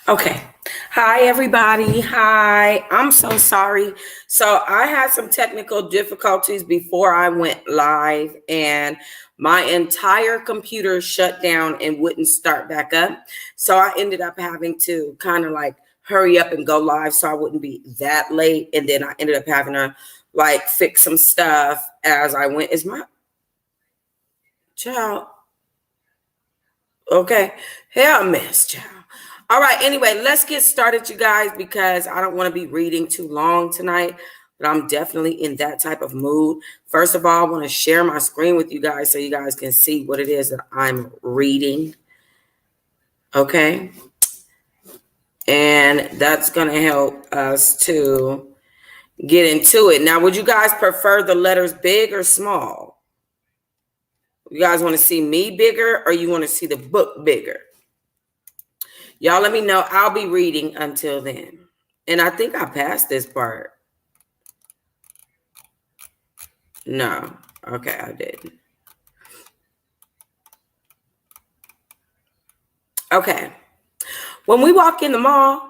Okay. Hi, everybody. Hi. I'm so sorry. So, I had some technical difficulties before I went live, and my entire computer shut down and wouldn't start back up. So, I ended up having to kind of like hurry up and go live so I wouldn't be that late. And then I ended up having to like fix some stuff as I went. Is my child okay? Hell, mess, child. All right, anyway, let's get started, you guys, because I don't want to be reading too long tonight, but I'm definitely in that type of mood. First of all, I want to share my screen with you guys so you guys can see what it is that I'm reading. Okay. And that's going to help us to get into it. Now, would you guys prefer the letters big or small? You guys want to see me bigger or you want to see the book bigger? Y'all let me know. I'll be reading until then. And I think I passed this part. No. Okay, I didn't. Okay. When we walk in the mall,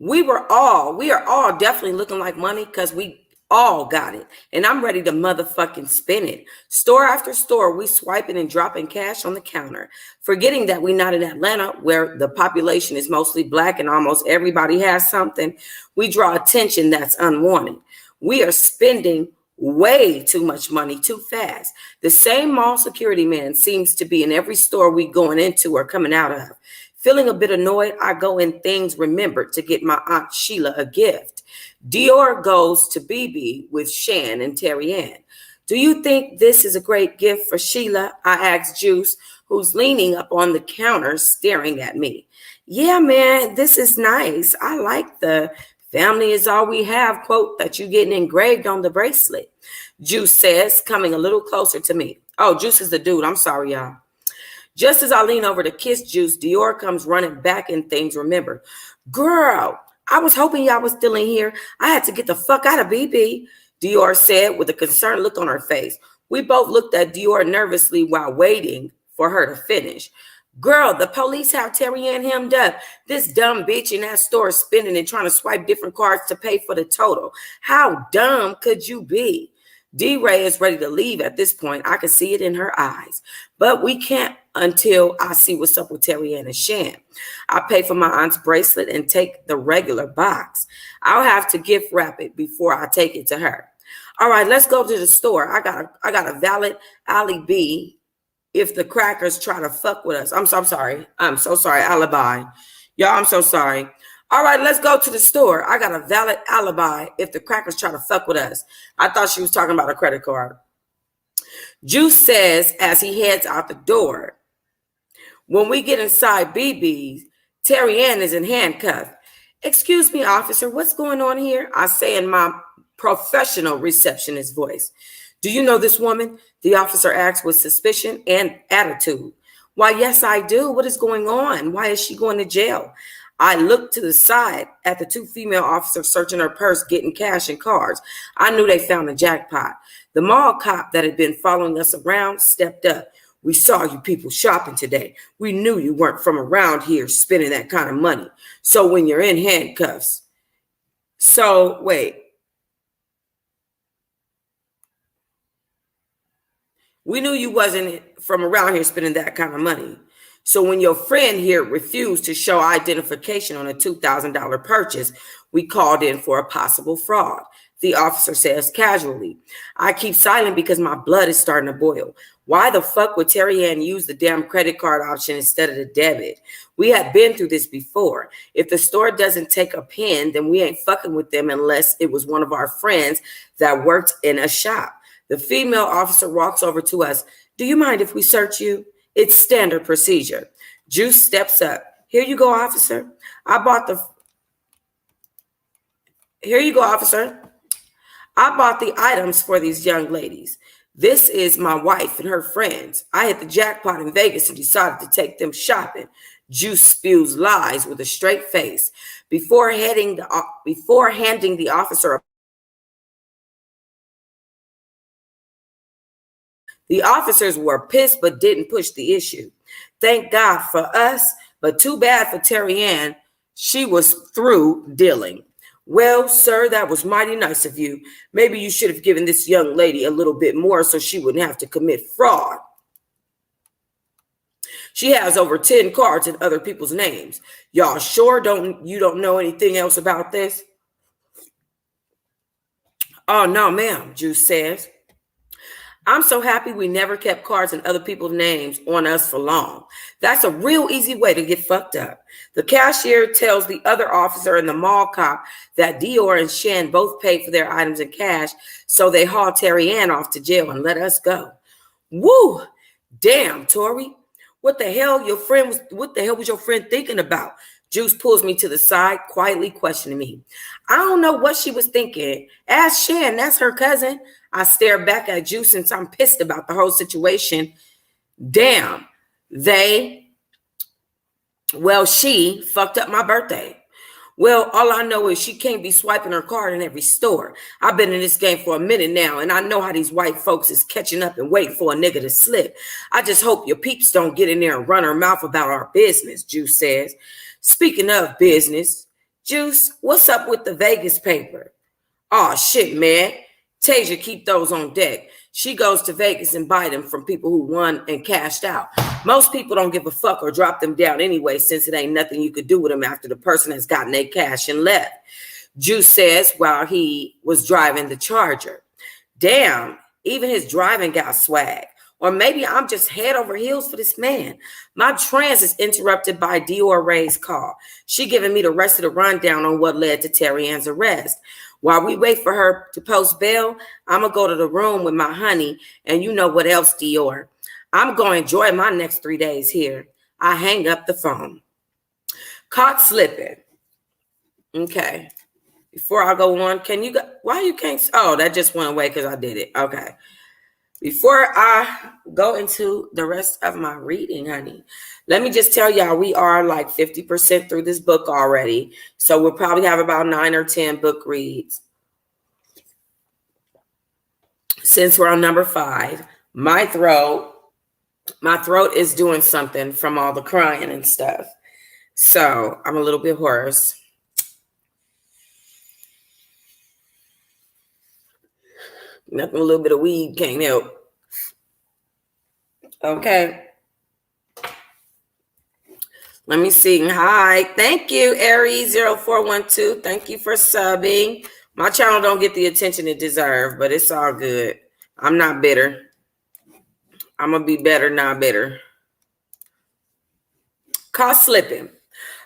we are all definitely looking like money because we all got it. And I'm ready to motherfucking spin it. Store after store, we swiping and dropping cash on the counter, forgetting that we're not in Atlanta where the population is mostly black and almost everybody has something. We draw attention that's unwanted. We are spending way too much money too fast. The same mall security man seems to be in every store we going into or coming out of. Feeling a bit annoyed, I go in things remembered to get my Aunt Sheila a gift. Dior goes to BB with Shan and Terry Ann. Do you think this is a great gift for Sheila? I asked Juice, who's leaning up on the counter staring at me. Yeah, man, this is nice. I like the family is all we have quote that you getting engraved on the bracelet. Juice says, coming a little closer to me. Oh, Juice is the dude. I'm sorry, y'all. Just as I lean over to kiss Juice, Dior comes running back in things remember. Girl, I was hoping y'all was still in here. I had to get the fuck out of BB, Dior said with a concerned look on her face. We both looked at Dior nervously while waiting for her to finish. Girl, the police have Terry Ann hemmed up. This dumb bitch in that store is spending and trying to swipe different cards to pay for the total. How dumb could you be? D-Ray is ready to leave at this point. I can see it in her eyes. But we can't until I see what's up with Terry Ann and Shan. I pay for my aunt's bracelet and take the regular box. I'll have to gift wrap it before I take it to her. All right, let's go to the store. I got a valid alibi if the crackers try to fuck with us. I'm so sorry. I'm so sorry. Alibi. Y'all, I'm so sorry. All right, let's go to the store. I got a valid alibi if the crackers try to fuck with us. I thought she was talking about a credit card. Juice says as he heads out the door. When we get inside BB's, Terry Ann is in handcuffs. Excuse me, officer, what's going on here? I say in my professional receptionist voice. Do you know this woman? The officer asks with suspicion and attitude. Why, yes, I do. What is going on? Why is she going to jail? I looked to the side at the two female officers searching her purse, getting cash and cards. I knew they found a jackpot. The mall cop that had been following us around stepped up. We saw you people shopping today. We knew you weren't from around here spending that kind of money. So when you're in handcuffs. So wait. We knew you wasn't from around here spending that kind of money. So when your friend here refused to show identification on a $2,000 purchase, we called in for a possible fraud. The officer says casually. I keep silent because my blood is starting to boil. Why the fuck would Terry Ann use the damn credit card option instead of the debit? We had been through this before. If the store doesn't take a pen, then we ain't fucking with them unless it was one of our friends that worked in a shop. The female officer walks over to us. Do you mind if we search you? It's standard procedure. Juice steps up. Here you go, officer. Here you go, officer. I bought the items for these young ladies. This is my wife and her friends. I hit the jackpot in Vegas and decided to take them shopping. Juice spews lies with a straight face. Before handing the officer the officers were pissed but didn't push the issue. Thank God for us, but too bad for Terry Ann. She was through dealing. Well, sir, that was mighty nice of you. Maybe you should have given this young lady a little bit more so she wouldn't have to commit fraud. She has over 10 cards in other people's names. Y'all sure you don't know anything else about this? Oh, no, ma'am, Juice says. I'm so happy we never kept cards in other people's names on us for long. That's a real easy way to get fucked up. The cashier tells the other officer and the mall cop that Dior and Shan both paid for their items in cash, so they haul Terry Ann off to jail and let us go. Woo! Damn, Tori. What the hell was your friend thinking about? Juice pulls me to the side, quietly questioning me. I don't know what she was thinking. Ask Shan, that's her cousin. I stare back at Juice since I'm pissed about the whole situation. Damn, she fucked up my birthday. Well, all I know is she can't be swiping her card in every store. I've been in this game for a minute now, and I know how these white folks is catching up and waiting for a nigga to slip. I just hope your peeps don't get in there and run her mouth about our business, Juice says. Speaking of business, Juice, what's up with the Vegas paper? Oh, shit, man. Tasia, keep those on deck. She goes to Vegas and buy them from people who won and cashed out. Most people don't give a fuck or drop them down anyway, since it ain't nothing you could do with them after the person has gotten their cash and left. Juice says while he was driving the Charger. Damn, even his driving got swag. Or maybe I'm just head over heels for this man. My trance is interrupted by Dior Ray's call. She giving me the rest of the rundown on what led to Terry Ann's arrest. While we wait for her to post bail, I'm going to go to the room with my honey, and you know what else, Dior. I'm going to enjoy my next 3 days here. I hang up the phone. Caught slipping. Okay. Before I go on, why you can't? Oh, that just went away because I did it. Okay. Before I go into the rest of my reading, honey, let me just tell y'all we are like 50% through this book already. So we'll probably have about 9 or 10 book reads. Since we're on number 5, my throat is doing something from all the crying and stuff. So I'm a little bit hoarse. Nothing a little bit of weed can't help. Okay. Let me see. Hi. Thank you, Aries0412. Thank you for subbing. My channel don't get the attention it deserves, but it's all good. I'm not bitter. I'm going to be better, not bitter. Caught slipping.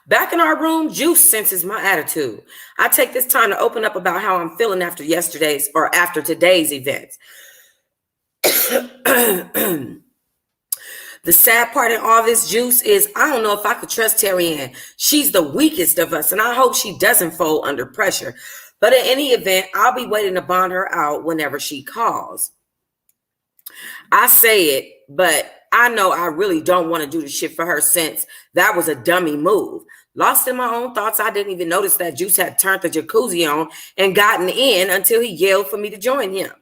Back in our room, Juice senses my attitude. I take this time to open up about how I'm feeling after today's events. The sad part in all this, Juice, is I don't know if I could trust Terry Ann. She's the weakest of us, and I hope she doesn't fold under pressure. But in any event, I'll be waiting to bond her out whenever she calls. I say it, but I know I really don't want to do the shit for her since that was a dummy move. Lost in my own thoughts, I didn't even notice that Juice had turned the jacuzzi on and gotten in until he yelled for me to join him.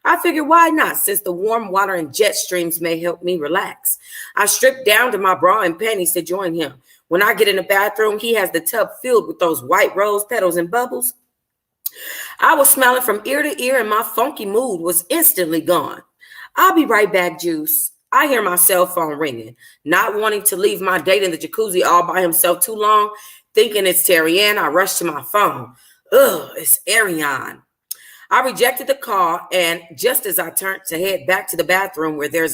I figured why not, since the warm water and jet streams may help me relax. I stripped down to my bra and panties to join him. When I get in the bathroom, he has the tub filled with those white rose petals and bubbles. I was smiling from ear to ear and my funky mood was instantly gone. I'll be right back, Juice. I hear my cell phone ringing, not wanting to leave my date in the jacuzzi all by himself too long, thinking it's Terry Ann. I rush to my phone. Ugh, it's Ariane. I rejected the call, and just as I turned to head back to the bathroom there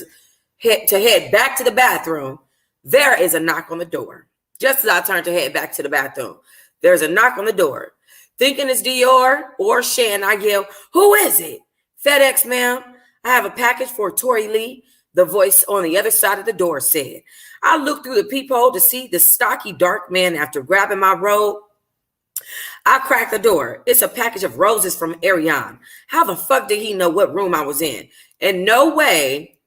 is a knock on the door. Just as I turned to head back to the bathroom, there's a knock on the door. Thinking it's Dior or Shan, I yell, "Who is it?" "FedEx, ma'am. I have a package for Tori Lee," the voice on the other side of the door said. I looked through the peephole to see the stocky dark man. After grabbing my robe, I cracked the door. It's a package of roses from Ariane. How the fuck did he know what room I was in? In no way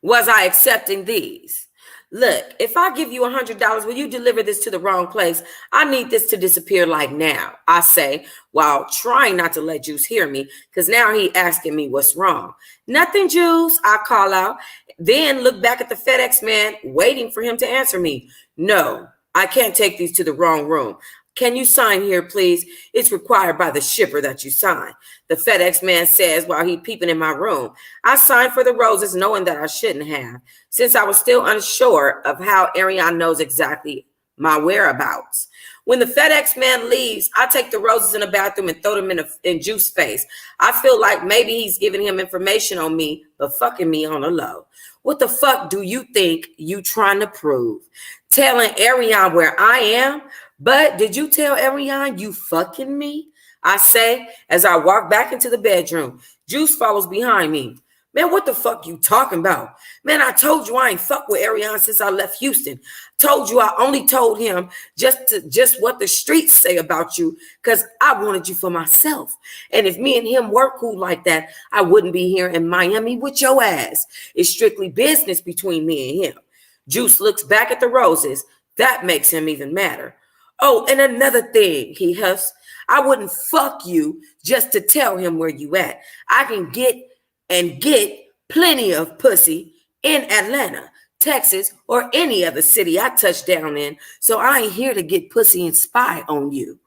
was I accepting these. Look, if I give you $100, will you deliver this to the wrong place? I need this to disappear like now, I say, while trying not to let Juice hear me, because now he asking me what's wrong. Nothing, Juice, I call out, then look back at the FedEx man, waiting for him to answer me. No, I can't take these to the wrong room. Can you sign here, please? It's required by the shipper that you sign. The FedEx man says while he peeping in my room. I signed for the roses knowing that I shouldn't have, since I was still unsure of how Ariane knows exactly my whereabouts. When the FedEx man leaves, I take the roses in the bathroom and throw them in Juice's face. I feel like maybe he's giving him information on me, but fucking me on the low. What the fuck do you think you trying to prove? Telling Ariane where I am? But did you tell Ariane you fucking me? I say as I walk back into the bedroom. Juice follows behind me. Man, what the fuck you talking about? Man, I told you I ain't fuck with Ariane since I left Houston. Told you I only told him just what the streets say about you because I wanted you for myself. And if me and him were cool like that, I wouldn't be here in Miami with your ass. It's strictly business between me and him. Juice looks back at the roses. That makes him even madder. Oh, and another thing, he huffs. I wouldn't fuck you just to tell him where you at. I can get plenty of pussy in Atlanta, Texas, or any other city I touch down in. So I ain't here to get pussy and spy on you.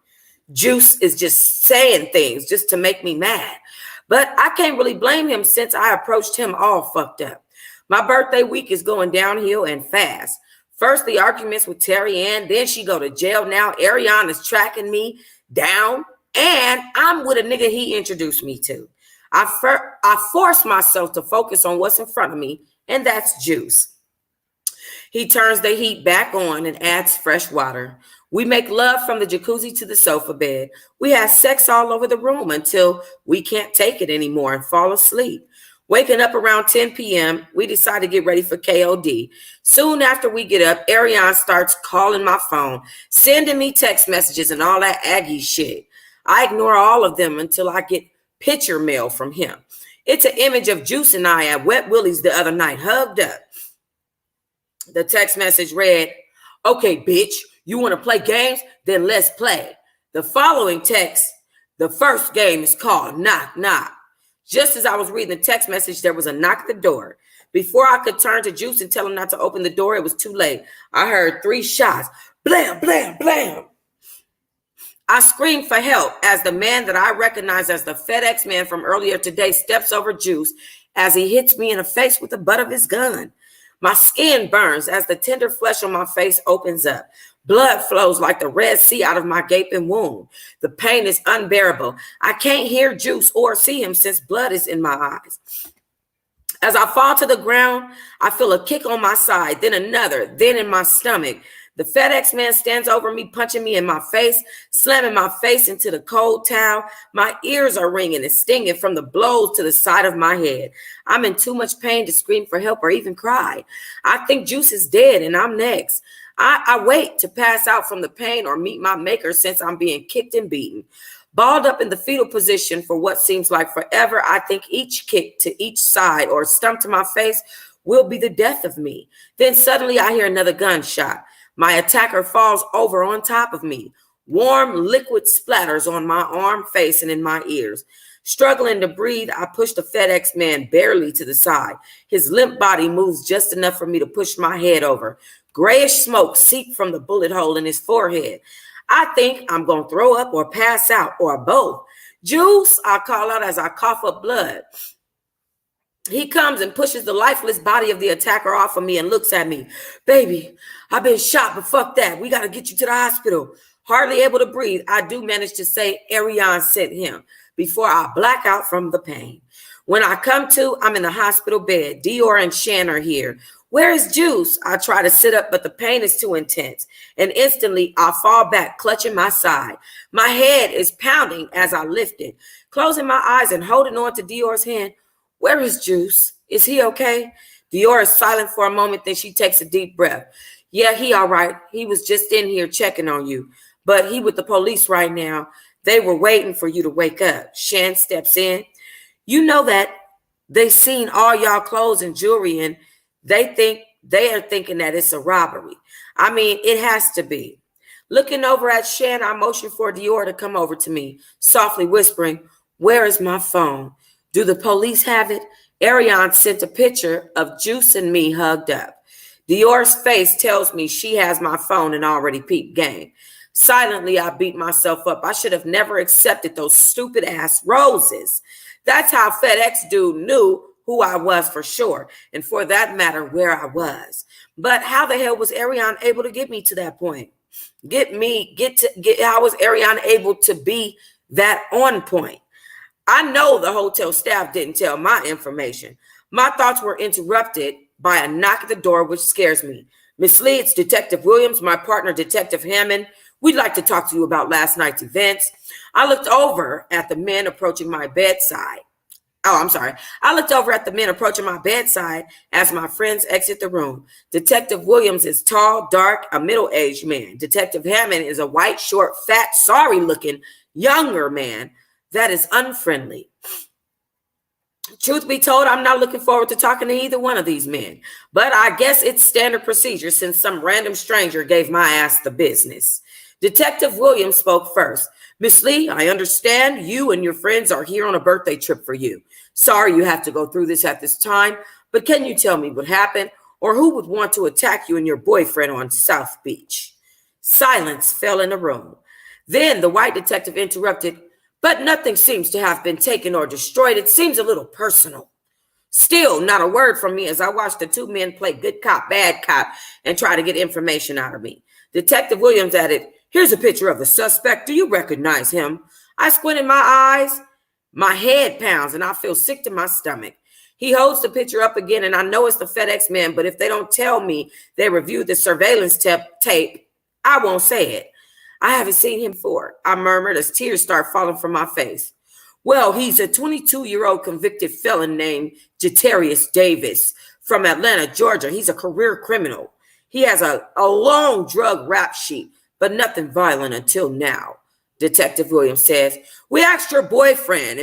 Juice is just saying things just to make me mad. But I can't really blame him since I approached him all fucked up. My birthday week is going downhill and fast. First, the arguments with Terry Ann, then she go to jail. Now Ariane is tracking me down, and I'm with a nigga he introduced me to. I force myself to focus on what's in front of me, and that's Juice. He turns the heat back on and adds fresh water. We make love from the jacuzzi to the sofa bed. We have sex all over the room until we can't take it anymore and fall asleep. Waking up around 10 p.m., we decide to get ready for KOD. Soon after we get up, Ariane starts calling my phone, sending me text messages and all that Aggie shit. I ignore all of them until I get picture mail from him. It's an image of Juice and I at Wet Willie's the other night, hugged up. The text message read, okay, bitch, you want to play games? Then let's play. The following text, the first game is called Knock Knock. Just as I was reading the text message, there was a knock at the door. Before I could turn to Juice and tell him not to open the door, it was too late. I heard 3 shots. Blam, blam, blam. I screamed for help as the man that I recognize as the FedEx man from earlier today steps over Juice as he hits me in the face with the butt of his gun. My skin burns as the tender flesh on my face opens up. Blood flows like the Red Sea out of my gaping wound. The pain is unbearable. I can't hear Juice or see him since blood is in my eyes. As I fall to the ground, I feel a kick on my side, then another, then in my stomach. The FedEx man stands over me, punching me in my face, slamming my face into the cold towel. My ears are ringing and stinging from the blows to the side of my head. I'm in too much pain to scream for help or even cry. I think Juice is dead and I'm next. I wait to pass out from the pain or meet my maker since I'm being kicked and beaten. Balled up in the fetal position for what seems like forever, I think each kick to each side or stump to my face will be the death of me. Then suddenly I hear another gunshot. My attacker falls over on top of me. Warm liquid splatters on my arm, face, and in my ears. Struggling to breathe, I push the FedEx man barely to the side. His limp body moves just enough for me to push my head over. Grayish smoke seeps from the bullet hole in his forehead. I think I'm going to throw up or pass out or both. Juice, I call out as I cough up blood. He comes and pushes the lifeless body of the attacker off of me and looks at me. Baby, I've been shot, but fuck that. We got to get you to the hospital. Hardly able to breathe, I do manage to say Ariane sent him before I black out from the pain. When I come to, I'm in the hospital bed. Dior and Shan are here. Where is Juice? I try to sit up, but the pain is too intense. And instantly, I fall back, clutching my side. My head is pounding as I lift it. Closing my eyes and holding on to Dior's hand. Where is Juice? Is he okay? Dior is silent for a moment, then she takes a deep breath. Yeah, he all right. He was just in here checking on you. But he with the police right now. They were waiting for you to wake up. Shan steps in. You know that they seen all y'all clothes and jewelry and they think They are thinking that it's a robbery. I mean, it has to be. Looking over at Shan, I motioned for Dior to come over to me, softly whispering, "Where is my phone? Do the police have it?" Ariane sent a picture of Juice and me hugged up. Dior's face tells me she has my phone and already peeped game. Silently, I beat myself up. I should have never accepted those stupid ass roses. That's how FedEx dude knew who I was for sure, and for that matter, where I was. But how the hell was Ariane able to get me to that point? How was Ariane able to be that on point? I know the hotel staff didn't tell my information. My thoughts were interrupted by a knock at the door, which scares me. "Miss Lee, it's Detective Williams, my partner, Detective Hammond. We'd like to talk to you about last night's events." I looked over at the men approaching my bedside. I looked over at the men approaching my bedside as my friends exit the room. Detective Williams is tall, dark, a middle-aged man. Detective Hammond is a white, short, fat, sorry-looking, younger man that is unfriendly. Truth be told, I'm not looking forward to talking to either one of these men, but I guess it's standard procedure since some random stranger gave my ass the business. Detective Williams spoke first. "Miss Lee, I understand you and your friends are here on a birthday trip for you. Sorry you have to go through this at this time, but can you tell me what happened or who would want to attack you and your boyfriend on South Beach?" Silence fell in the room. Then the white detective interrupted, "But nothing seems to have been taken or destroyed. It seems a little personal." Still, not a word from me as I watched the two men play good cop, bad cop and try to get information out of me. Detective Williams added, "Here's a picture of the suspect. Do you recognize him?" I squinted my eyes. My head pounds and I feel sick to my stomach. He holds the picture up again and I know it's the FedEx man, but if they don't tell me they reviewed the surveillance tape, I won't say it. "I haven't seen him before," I murmured as tears start falling from my face. "Well, he's a 22-year-old convicted felon named Jatarius Davis from Atlanta, Georgia. He's a career criminal. He has a long drug rap sheet, but nothing violent until now," Detective Williams says. "We asked your boyfriend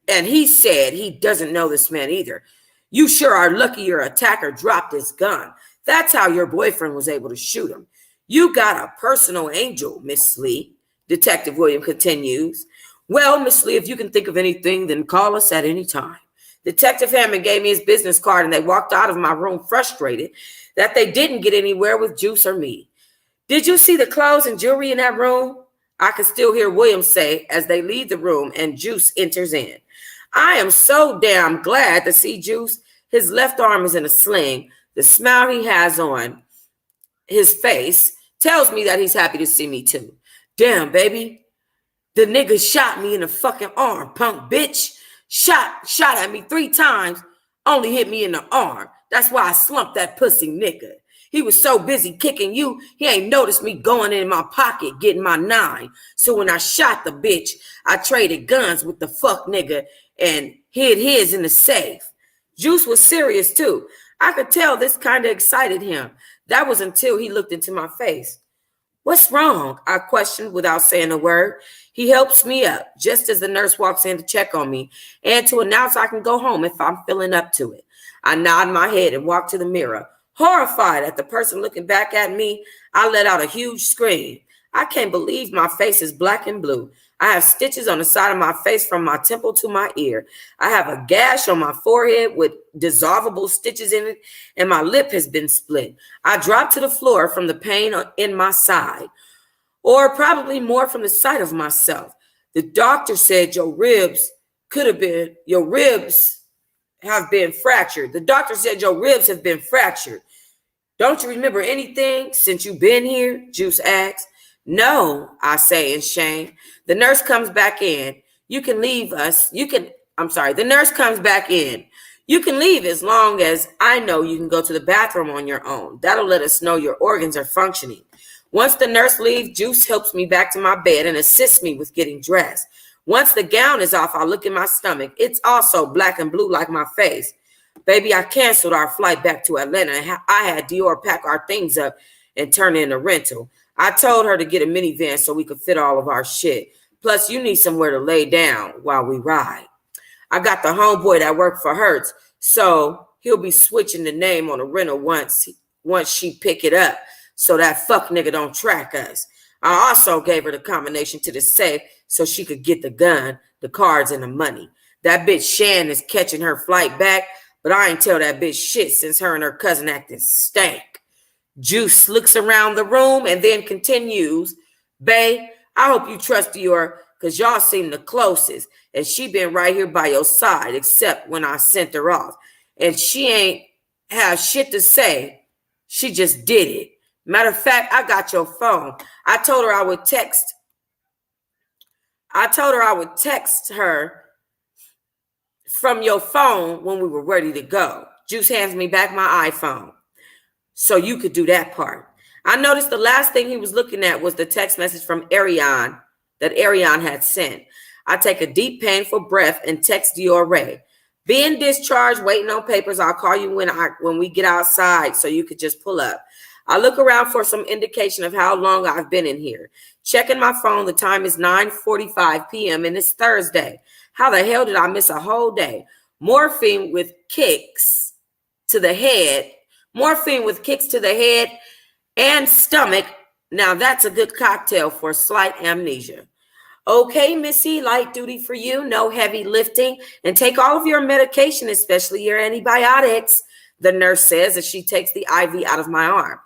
and he said he doesn't know this man either. You sure are lucky your attacker dropped his gun. That's how your boyfriend was able to shoot him. You got a personal angel, Miss Lee," Detective Williams continues. "Well, Miss Lee, if you can think of anything, then call us at any time." Detective Hammond gave me his business card and they walked out of my room frustrated that they didn't get anywhere with Juice or me. "Did you see the clothes and jewelry in that room?" I can still hear Williams say as they leave the room and Juice enters in. I am so damn glad to see Juice. His left arm is in a sling. The smile he has on his face tells me that he's happy to see me too. "Damn, baby. The nigga shot me in the fucking arm, punk bitch. Shot at me 3 times, only hit me in the arm. That's why I slumped that pussy nigga. He was so busy kicking you, he ain't noticed me going in my pocket getting my 9. So when I shot the bitch, I traded guns with the fuck nigga and hid his in the safe." Juice was serious too. I could tell this kind of excited him. That was until he looked into my face. "What's wrong?" I questioned without saying a word. He helps me up just as the nurse walks in to check on me and to announce I can go home if I'm feeling up to it. I nod my head and walk to the mirror. Horrified at the person looking back at me, I let out a huge scream. I can't believe my face is black and blue. I have stitches on the side of my face from my temple to my ear. I have a gash on my forehead with dissolvable stitches in it, and my lip has been split. I dropped to the floor from the pain in my side, or probably more from the sight of myself. The doctor said your ribs have been fractured. The doctor said your ribs have been fractured. "Don't you remember anything since you've been here?" Juice asks. "No," I say in shame. The nurse comes back in. The nurse comes back in. "You can leave as long as I know you can go to the bathroom on your own. That'll let us know your organs are functioning." Once the nurse leaves, Juice helps me back to my bed and assists me with getting dressed. Once the gown is off, I look at my stomach. It's also black and blue like my face. Baby, I canceled our flight back to Atlanta. I had Dior pack our things up and turn in a rental. I told her to get a minivan so we could fit all of our shit. Plus, you need somewhere to lay down while we ride. I got the homeboy that worked for Hertz, so he'll be switching the name on the rental once she pick it up, so that fuck nigga don't track us. I also gave her the combination to the safe so she could get the gun, the cards, and the money. That bitch Shan is catching her flight back, but I ain't tell that bitch shit since her and her cousin acting stank. Juice looks around the room and then continues, Bae, I hope you trust your, because y'all seem the closest, and she been right here by your side, except when I sent her off. And she ain't have shit to say. She just did it. Matter of fact, I got your phone. I told her I would text her from your phone when we were ready to go. Juice hands me back my iPhone so you could do that part. I noticed the last thing he was looking at was the text message from Ariane that Ariane had sent. I take a deep, painful breath and text Diore. Being discharged, waiting on papers. I'll call you when we get outside so you could just pull up. I look around for some indication of how long I've been in here. Checking my phone, the time is 9:45 p.m. and it's Thursday. How the hell did I miss a whole day? Morphine with kicks to the head and stomach. Now that's a good cocktail for slight amnesia. Okay, Missy, light duty for you, no heavy lifting, and take all of your medication, especially your antibiotics, the nurse says as she takes the IV out of my arm.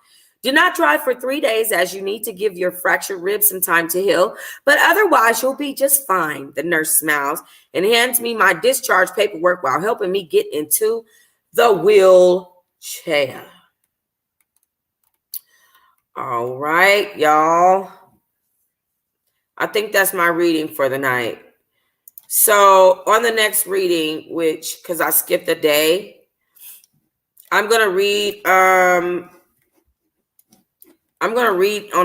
Do not drive for 3 days as you need to give your fractured ribs some time to heal, but otherwise you'll be just fine, the nurse smiles and hands me my discharge paperwork while helping me get into the wheelchair. All right, y'all. I think that's my reading for the night. So on the next reading, which, because I skipped a day, I'm going to read on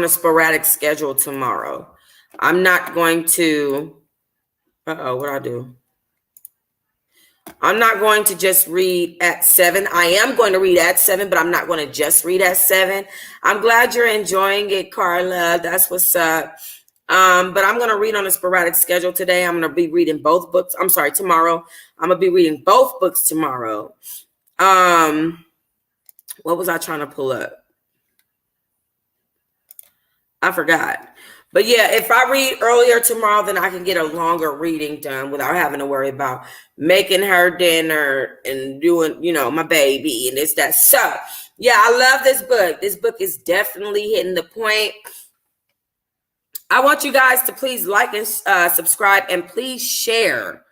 a sporadic schedule tomorrow. I'm not going to, what'd I do? I'm not going to just read at 7. I am going to read at 7, but I'm not going to just read at 7. I'm glad you're enjoying it, Carla. That's what's up. But I'm going to read on a sporadic schedule today. I'm going to be reading both books. I'm sorry, tomorrow. I'm going to be reading both books tomorrow. What was I trying to pull up? I forgot. But yeah, if I read earlier tomorrow, then I can get a longer reading done without having to worry about making her dinner and doing, my baby and this, that. So yeah, I love this book. This book is definitely hitting the point. I want you guys to please like and subscribe, and please share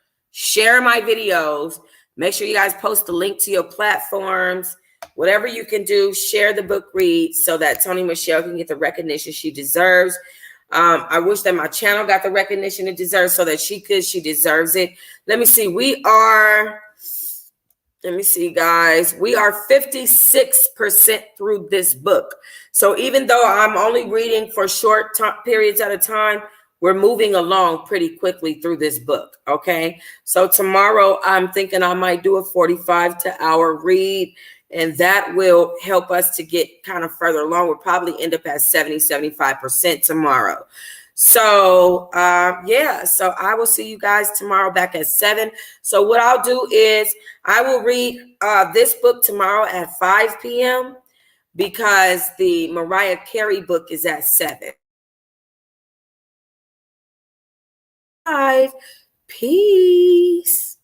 my videos. Make sure you guys post the link to your platforms. Whatever you can do, share the book read so that Toni Michelle can get the recognition she deserves. I wish that my channel got the recognition it deserves so that she deserves it. Let me see, guys. We are 56% through this book. So even though I'm only reading for short periods at a time, we're moving along pretty quickly through this book, okay? So tomorrow I'm thinking I might do a 45-hour read, and that will help us to get kind of further along. We'll probably end up at 70-75% tomorrow. So, yeah, so I will see you guys tomorrow back at 7. So what I'll do is I will read this book tomorrow at 5 p.m. because the Mariah Carey book is at 7. 5. Peace.